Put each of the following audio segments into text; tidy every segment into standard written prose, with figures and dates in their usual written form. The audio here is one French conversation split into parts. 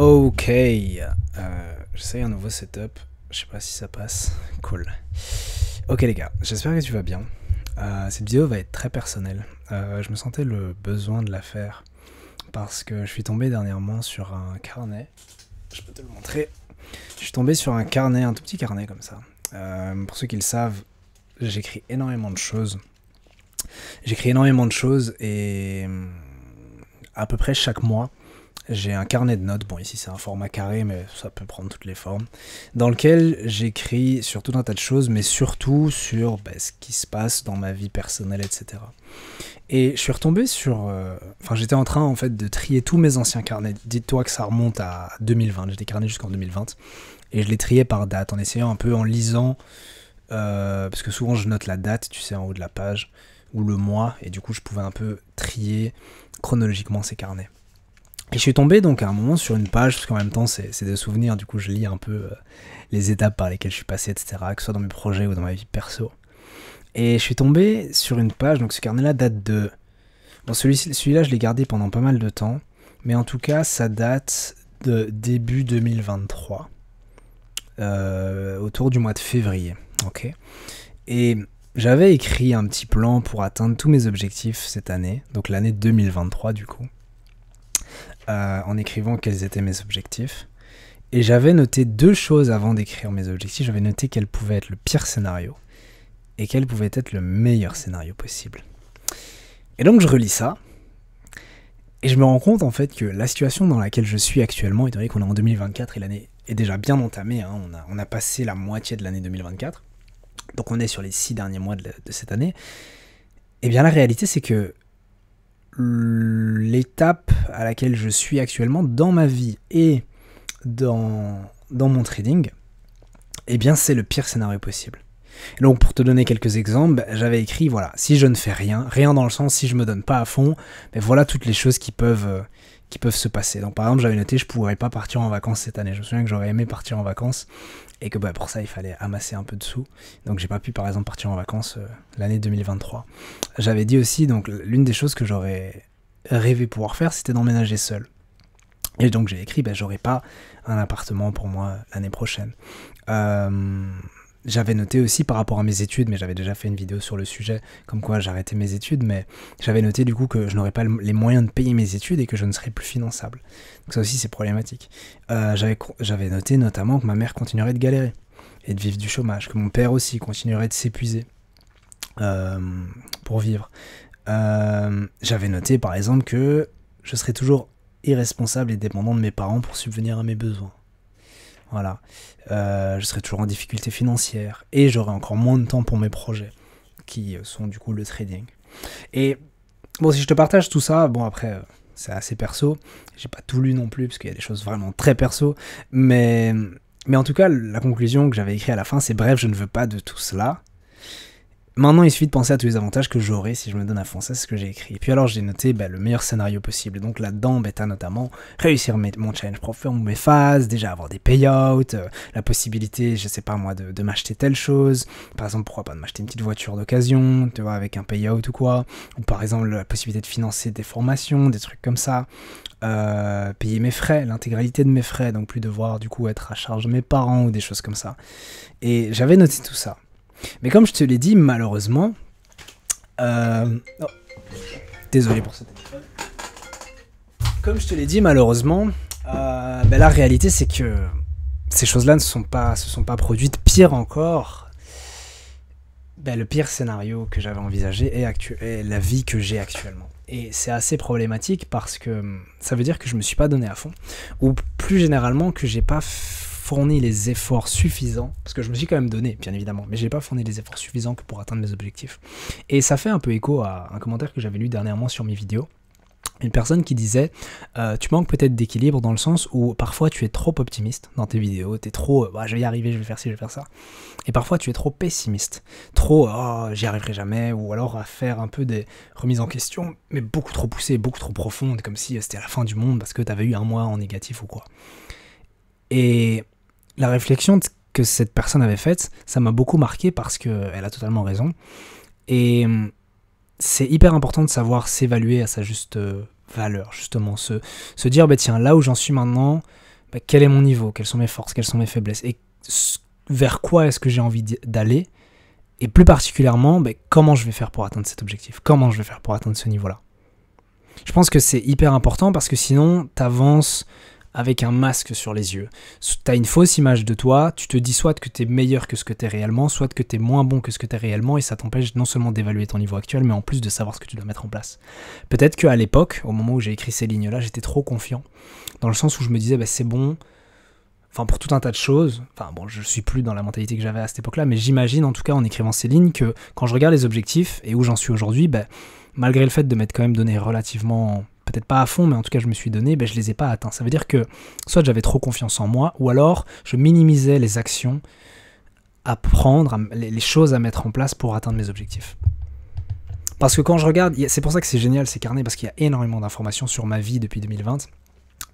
Ok, j'essaye un nouveau setup, je sais pas si ça passe, cool. Ok les gars, j'espère que tu vas bien. Cette vidéo va être très personnelle, je me sentais le besoin de la faire parce que je suis tombé dernièrement sur un carnet, je peux te le montrer. Je suis tombé sur un carnet, un tout petit carnet comme ça. Pour ceux qui le savent, j'écris énormément de choses. J'écris énormément de choses et à peu près chaque mois, j'ai un carnet de notes, bon ici c'est un format carré mais ça peut prendre toutes les formes, dans lequel j'écris sur tout un tas de choses, mais surtout sur ce qui se passe dans ma vie personnelle, etc. Et je suis retombé sur... Enfin j'étais en train en fait de trier tous mes anciens carnets, dis-toi que ça remonte à 2020, j'ai des carnets jusqu'en 2020, et je les triais par date, en essayant un peu, en lisant, parce que souvent je note la date, tu sais, en haut de la page, ou le mois, et du coup je pouvais un peu trier chronologiquement ces carnets. Et je suis tombé donc à un moment sur une page, parce qu'en même temps c'est des souvenirs, du coup je lis un peu les étapes par lesquelles je suis passé, etc., que ce soit dans mes projets ou dans ma vie perso. Et je suis tombé sur une page, donc ce carnet-là date de... Bon, celui-là je l'ai gardé pendant pas mal de temps, mais en tout cas ça date de début 2023, autour du mois de février, ok. Et j'avais écrit un petit plan pour atteindre tous mes objectifs cette année, donc l'année 2023 du coup. En écrivant quels étaient mes objectifs. Et j'avais noté deux choses avant d'écrire mes objectifs. J'avais noté quel pouvait être le pire scénario et quel pouvait être le meilleur scénario possible. Et donc je relis ça et je me rends compte en fait que la situation dans laquelle je suis actuellement, étant donné qu'on est en 2024 et l'année est déjà bien entamée, hein, on a passé la moitié de l'année 2024, donc on est sur les 6 derniers mois de cette année, et bien la réalité c'est que l'étape à laquelle je suis actuellement dans ma vie et dans mon trading, eh bien c'est le pire scénario possible. Et donc pour te donner quelques exemples, j'avais écrit, voilà, si je ne fais rien dans le sens si je me donne pas à fond, mais voilà toutes les choses qui peuvent se passer. Donc par exemple j'avais noté je pourrais pas partir en vacances cette année. Je me souviens que j'aurais aimé partir en vacances et que pour ça il fallait amasser un peu de sous. Donc j'ai pas pu par exemple partir en vacances l'année 2023. J'avais dit aussi, donc l'une des choses que j'aurais rêvé pouvoir faire, c'était d'emménager seul. Et donc j'ai écrit, j'aurai pas un appartement pour moi l'année prochaine. J'avais noté aussi par rapport à mes études, mais j'avais déjà fait une vidéo sur le sujet, comme quoi j'arrêtais mes études, mais j'avais noté du coup que je n'aurais pas les moyens de payer mes études et que je ne serais plus finançable. Donc ça aussi c'est problématique. J'avais noté notamment que ma mère continuerait de galérer et de vivre du chômage, que mon père aussi continuerait de s'épuiser pour vivre. J'avais noté par exemple que je serais toujours irresponsable et dépendant de mes parents pour subvenir à mes besoins. Voilà, je serai toujours en difficulté financière et j'aurai encore moins de temps pour mes projets, qui sont du coup le trading. Et bon, si je te partage tout ça, bon après, c'est assez perso, j'ai pas tout lu non plus, parce qu'il y a des choses vraiment très perso, mais en tout cas, la conclusion que j'avais écrite à la fin, c'est bref, je ne veux pas de tout cela. Maintenant, il suffit de penser à tous les avantages que j'aurai si je me donne à fond, ça c'est ce que j'ai écrit. Et puis alors, j'ai noté le meilleur scénario possible. Donc là-dedans, t'as notamment réussir mon challenge profond, mes phases, déjà avoir des payouts, la possibilité, je sais pas moi, de m'acheter telle chose. Par exemple, pourquoi pas de m'acheter une petite voiture d'occasion, tu vois, avec un payout ou quoi. Ou par exemple, la possibilité de financer des formations, des trucs comme ça. Payer mes frais, l'intégralité de mes frais, donc plus devoir du coup être à charge de mes parents ou des choses comme ça. Et j'avais noté tout ça. Mais comme je te l'ai dit, malheureusement... Oh. Désolé pour ça. Comme je te l'ai dit, malheureusement, la réalité c'est que ces choses-là ne se sont pas produites. Pire encore, le pire scénario que j'avais envisagé est la vie que j'ai actuellement. Et c'est assez problématique parce que ça veut dire que je me suis pas donné à fond. Ou plus généralement que j'ai pas fourni les efforts suffisants, parce que je me suis quand même donné, bien évidemment, mais j'ai pas fourni les efforts suffisants que pour atteindre mes objectifs. Et ça fait un peu écho à un commentaire que j'avais lu dernièrement sur mes vidéos. Une personne qui disait tu manques peut-être d'équilibre dans le sens où parfois tu es trop optimiste dans tes vidéos, t'es trop je vais y arriver, je vais faire ci, je vais faire ça. Et parfois tu es trop pessimiste, trop j'y arriverai jamais, ou alors à faire un peu des remises en question, mais beaucoup trop poussées, beaucoup trop profondes, comme si c'était la fin du monde parce que t'avais eu un mois en négatif ou quoi. Et la réflexion que cette personne avait faite, ça m'a beaucoup marqué parce qu'elle a totalement raison. Et c'est hyper important de savoir s'évaluer à sa juste valeur, justement. Se dire, tiens, là où j'en suis maintenant, bah, quel est mon niveau, quelles sont mes forces, quelles sont mes faiblesses, et vers quoi est-ce que j'ai envie d'aller, et plus particulièrement, bah, comment je vais faire pour atteindre cet objectif, comment je vais faire pour atteindre ce niveau-là. Je pense que c'est hyper important parce que sinon, tu avances avec un masque sur les yeux. Tu as une fausse image de toi, tu te dis soit que tu es meilleur que ce que tu es réellement, soit que tu es moins bon que ce que tu es réellement, et ça t'empêche non seulement d'évaluer ton niveau actuel, mais en plus de savoir ce que tu dois mettre en place. Peut-être qu'à l'époque, au moment où j'ai écrit ces lignes-là, j'étais trop confiant, dans le sens où je me disais, bah, c'est bon, enfin pour tout un tas de choses, enfin bon, je suis plus dans la mentalité que j'avais à cette époque-là, mais j'imagine en tout cas en écrivant ces lignes que quand je regarde les objectifs et où j'en suis aujourd'hui, bah, malgré le fait de m'être quand même donné relativement, peut-être pas à fond, mais en tout cas je me suis donné, ben je les ai pas atteints. Ça veut dire que soit j'avais trop confiance en moi, ou alors je minimisais les actions à prendre, les choses à mettre en place pour atteindre mes objectifs. Parce que quand je regarde, c'est pour ça que c'est génial ces carnets, parce qu'il y a énormément d'informations sur ma vie depuis 2020.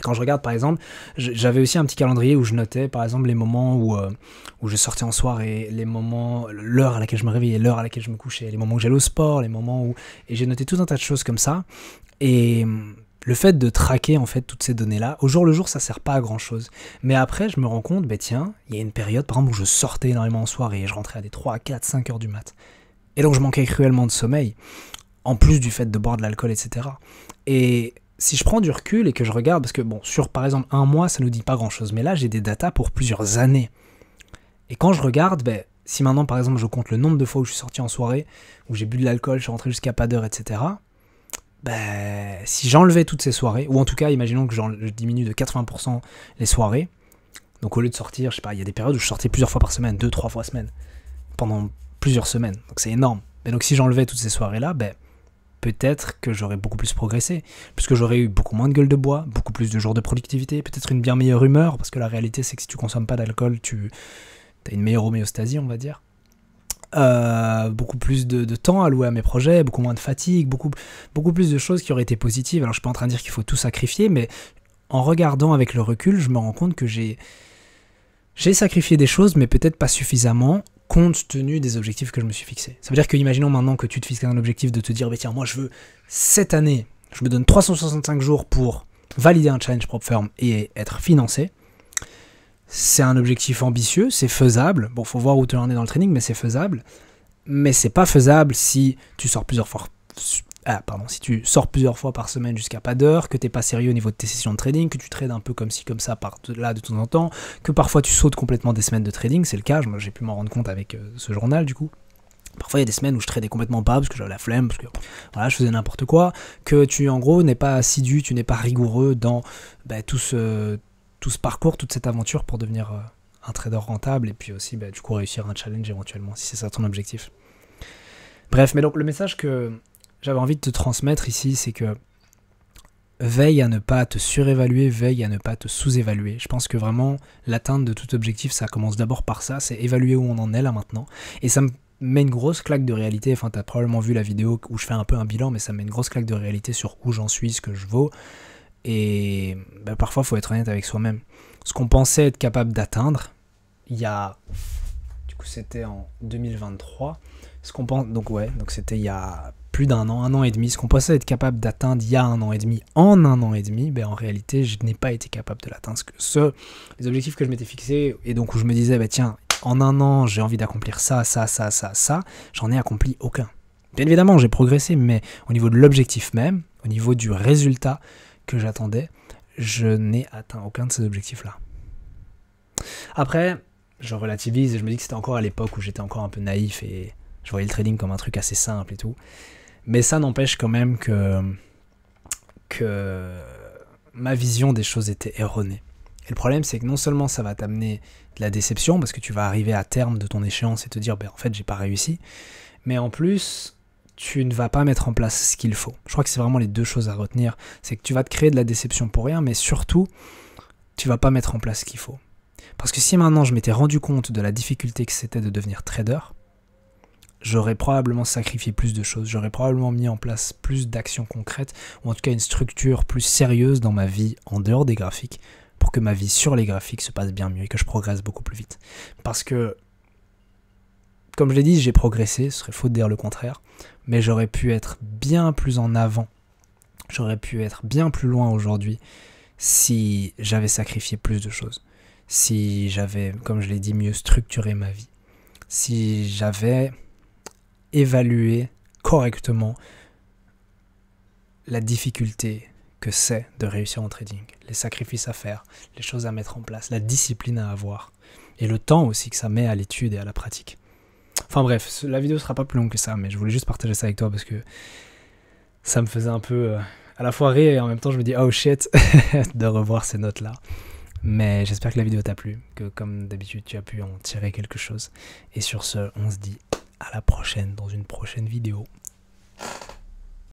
Quand je regarde par exemple, j'avais aussi un petit calendrier où je notais par exemple les moments où je sortais en soirée, les moments, l'heure à laquelle je me réveillais, l'heure à laquelle je me couchais, les moments où j'allais au sport, les moments où... Et j'ai noté tout un tas de choses comme ça. Et le fait de traquer en fait toutes ces données-là, au jour le jour, ça sert pas à grand-chose. Mais après, je me rends compte, bah tiens, il y a une période par exemple où je sortais énormément en soirée et je rentrais à des 3, 4, 5 heures du mat. Et donc je manquais cruellement de sommeil, en plus du fait de boire de l'alcool, etc. Et si je prends du recul et que je regarde, parce que bon, sur par exemple un mois, ça nous dit pas grand-chose, mais là j'ai des datas pour plusieurs années. Et quand je regarde, ben, si maintenant par exemple je compte le nombre de fois où je suis sorti en soirée, où j'ai bu de l'alcool, je suis rentré jusqu'à pas d'heure, etc. Ben, si j'enlevais toutes ces soirées, ou en tout cas imaginons que je diminue de 80% les soirées, donc au lieu de sortir, je sais pas, il y a des périodes où je sortais plusieurs fois par semaine, 2-3 fois semaine, pendant plusieurs semaines, donc c'est énorme. Et donc si j'enlevais toutes ces soirées-là, ben peut-être que j'aurais beaucoup plus progressé, puisque j'aurais eu beaucoup moins de gueule de bois, beaucoup plus de jours de productivité, peut-être une bien meilleure humeur, parce que la réalité c'est que si tu consommes pas d'alcool, tu as une meilleure homéostasie, on va dire. Beaucoup plus de temps alloué à mes projets, beaucoup moins de fatigue, beaucoup plus de choses qui auraient été positives. Alors je suis pas en train de dire qu'il faut tout sacrifier, mais en regardant avec le recul, je me rends compte que j'ai sacrifié des choses, mais peut-être pas suffisamment, compte tenu des objectifs que je me suis fixés. Ça veut dire que, imaginons maintenant que tu te fixes un objectif de te dire, bah, tiens, moi je veux, cette année, je me donne 365 jours pour valider un challenge propre firm et être financé. C'est un objectif ambitieux, c'est faisable. Bon, faut voir où tu en es dans le training, mais c'est faisable. Mais c'est pas faisable si tu sors plusieurs fois. Si tu sors plusieurs fois par semaine jusqu'à pas d'heure, que t'es pas sérieux au niveau de tes sessions de trading, que tu trades un peu comme ci, comme ça, par là de temps en temps, que parfois tu sautes complètement des semaines de trading, c'est le cas, j'ai pu m'en rendre compte avec ce journal du coup. Parfois il y a des semaines où je tradais complètement pas parce que j'avais la flemme, parce que voilà, je faisais n'importe quoi, que tu en gros n'es pas assidu, tu n'es pas rigoureux dans tout ce parcours, toute cette aventure pour devenir un trader rentable et puis aussi du coup réussir un challenge éventuellement si c'est ça ton objectif. Bref, mais donc le message que j'avais envie de te transmettre ici, c'est que veille à ne pas te surévaluer, veille à ne pas te sous-évaluer. Je pense que vraiment l'atteinte de tout objectif, ça commence d'abord par ça, c'est évaluer où on en est là maintenant. Et ça me met une grosse claque de réalité, enfin t'as probablement vu la vidéo où je fais un peu un bilan, mais ça me met une grosse claque de réalité sur où j'en suis, ce que je vaux. Et parfois il faut être honnête avec soi-même. Ce qu'on pensait être capable d'atteindre, c'était en 2023, donc c'était il y a plus d'un an et demi, ce qu'on pensait être capable d'atteindre il y a un an et demi, en un an et demi, en réalité je n'ai pas été capable de l'atteindre. Les objectifs que je m'étais fixés, et donc où je me disais, tiens, en un an j'ai envie d'accomplir ça, j'en ai accompli aucun. Bien évidemment j'ai progressé, mais au niveau de l'objectif même, au niveau du résultat que j'attendais, je n'ai atteint aucun de ces objectifs-là. Après, je relativise et je me dis que c'était encore à l'époque où j'étais encore un peu naïf et je voyais le trading comme un truc assez simple et tout. Mais ça n'empêche quand même que ma vision des choses était erronée. Et le problème, c'est que non seulement ça va t'amener de la déception, parce que tu vas arriver à terme de ton échéance et te dire, en fait, j'ai pas réussi, mais en plus, tu ne vas pas mettre en place ce qu'il faut. Je crois que c'est vraiment les deux choses à retenir. C'est que tu vas te créer de la déception pour rien, mais surtout, tu vas pas mettre en place ce qu'il faut. Parce que si maintenant je m'étais rendu compte de la difficulté que c'était de devenir trader, j'aurais probablement sacrifié plus de choses, j'aurais probablement mis en place plus d'actions concrètes, ou en tout cas une structure plus sérieuse dans ma vie en dehors des graphiques, pour que ma vie sur les graphiques se passe bien mieux et que je progresse beaucoup plus vite. Parce que, comme je l'ai dit, j'ai progressé, ce serait faux de dire le contraire, mais j'aurais pu être bien plus en avant, j'aurais pu être bien plus loin aujourd'hui, si j'avais sacrifié plus de choses, si j'avais, comme je l'ai dit, mieux structuré ma vie, si j'avais évalué correctement la difficulté que c'est de réussir en trading, les sacrifices à faire, les choses à mettre en place, la discipline à avoir, et le temps aussi que ça met à l'étude et à la pratique. Enfin bref, la vidéo sera pas plus longue que ça, mais je voulais juste partager ça avec toi parce que ça me faisait un peu à la fois rire et en même temps je me dis oh shit de revoir ces notes-là. Mais j'espère que la vidéo t'a plu, que comme d'habitude tu as pu en tirer quelque chose. Et sur ce, on se dit à la prochaine dans une prochaine vidéo.